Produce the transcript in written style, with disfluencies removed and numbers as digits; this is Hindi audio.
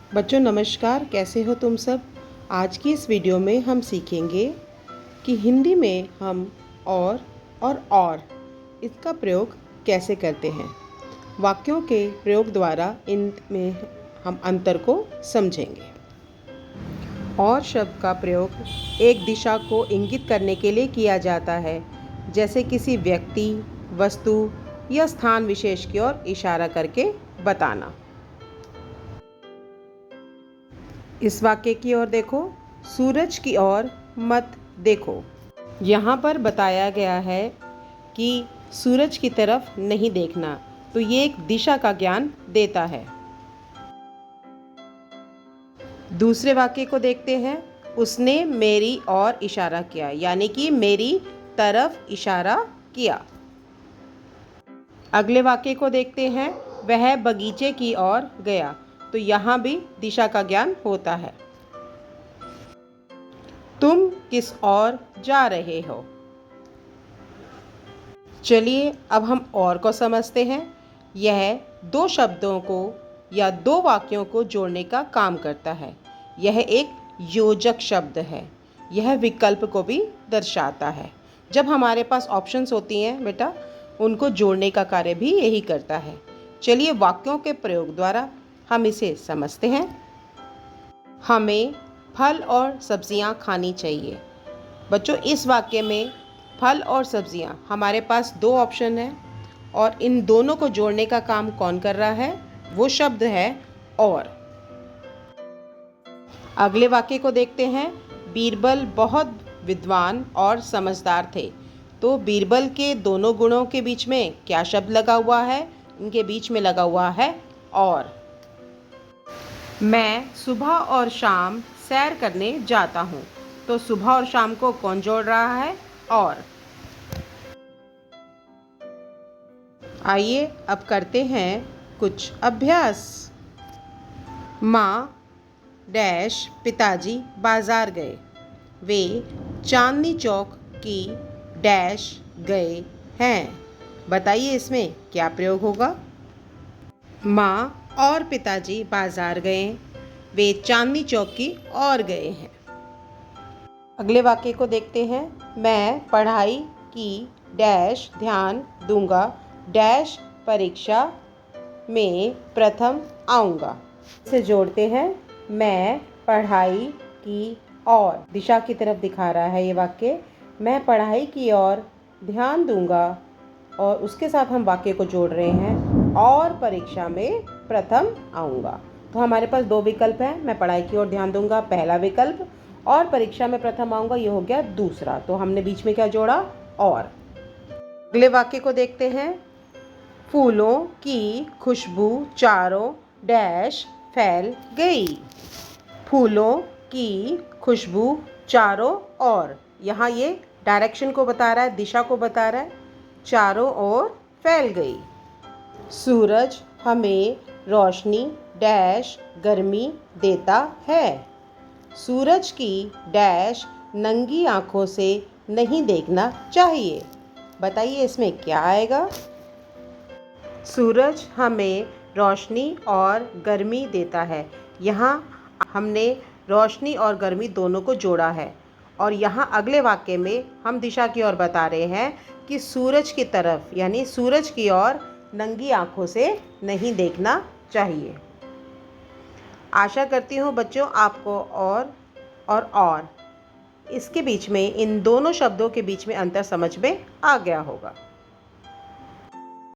बच्चों नमस्कार, कैसे हो तुम सब। आज की इस वीडियो में हम सीखेंगे कि हिंदी में हम और इसका प्रयोग कैसे करते हैं। वाक्यों के प्रयोग द्वारा इनमें हम अंतर को समझेंगे। और शब्द का प्रयोग एक दिशा को इंगित करने के लिए किया जाता है, जैसे किसी व्यक्ति, वस्तु या स्थान विशेष की ओर इशारा करके बताना। इस वाक्य की ओर देखो, सूरज की ओर मत देखो। यहाँ पर बताया गया है कि सूरज की तरफ नहीं देखना, तो ये एक दिशा का ज्ञान देता है। दूसरे वाक्य को देखते हैं। उसने मेरी ओर इशारा किया, यानी कि मेरी तरफ इशारा किया। अगले वाक्य को देखते हैं। वह बगीचे की ओर गया, तो यहाँ भी दिशा का ज्ञान होता है। तुम किस ओर जा रहे हो। चलिए अब हम और को समझते हैं। यह दो शब्दों को या दो वाक्यों को जोड़ने का काम करता है। यह एक योजक शब्द है। यह विकल्प को भी दर्शाता है। जब हमारे पास ऑप्शंस होती हैं बेटा, उनको जोड़ने का कार्य भी यही करता है। चलिए वाक्यों के प्रयोग द्वारा हम इसे समझते हैं। हमें फल और सब्जियां खानी चाहिए। बच्चों इस वाक्य में फल और सब्जियां, हमारे पास दो ऑप्शन है और इन दोनों को जोड़ने का काम कौन कर रहा है? वो शब्द है और। अगले वाक्य को देखते हैं। बीरबल बहुत विद्वान और समझदार थे। तो बीरबल के दोनों गुणों के बीच में क्या शब्द लगा हुआ है? इनके बीच में लगा हुआ है और। मैं सुबह और शाम सैर करने जाता हूँ। तो सुबह और शाम को कौन जोड़ रहा है? और। आइए अब करते हैं कुछ अभ्यास। माँ डैश पिताजी बाजार गए। वे चांदनी चौक की डैश गए हैं। बताइए इसमें क्या प्रयोग होगा? माँ और पिताजी बाजार गए। वे चांदनी चौक की ओर गए हैं। अगले वाक्य को देखते हैं। मैं पढ़ाई की डैश ध्यान दूंगा, डैश परीक्षा में प्रथम आऊँगा। इसे जोड़ते हैं। मैं पढ़ाई की ओर, दिशा की तरफ दिखा रहा है ये वाक्य। मैं पढ़ाई की ओर ध्यान दूंगा और उसके साथ हम वाक्य को जोड़ रहे हैं और परीक्षा में प्रथम आऊँगा। तो हमारे पास दो विकल्प हैं। मैं पढ़ाई की ओर ध्यान दूंगा पहला विकल्प, और परीक्षा में प्रथम आऊँगा ये हो गया दूसरा। तो हमने बीच में क्या जोड़ा? और। अगले वाक्य को देखते हैं। फूलों की खुशबू चारों डैश फैल गई। फूलों की खुशबू चारों ओर, यहाँ ये डायरेक्शन को बता रहा है, दिशा को बता रहा है। चारों ओर फैल गई। सूरज हमें रोशनी डैश गर्मी देता है। सूरज की डैश नंगी आंखों से नहीं देखना चाहिए। बताइए इसमें क्या आएगा? सूरज हमें रोशनी और गर्मी देता है। यहाँ हमने रोशनी और गर्मी दोनों को जोड़ा है और यहाँ अगले वाक्य में हम दिशा की ओर बता रहे हैं कि सूरज की तरफ, यानी सूरज की ओर नंगी आंखों से नहीं देखना चाहिए। आशा करती हूँ बच्चों आपको और इसके बीच में, इन दोनों शब्दों के बीच में अंतर समझ में आ गया होगा।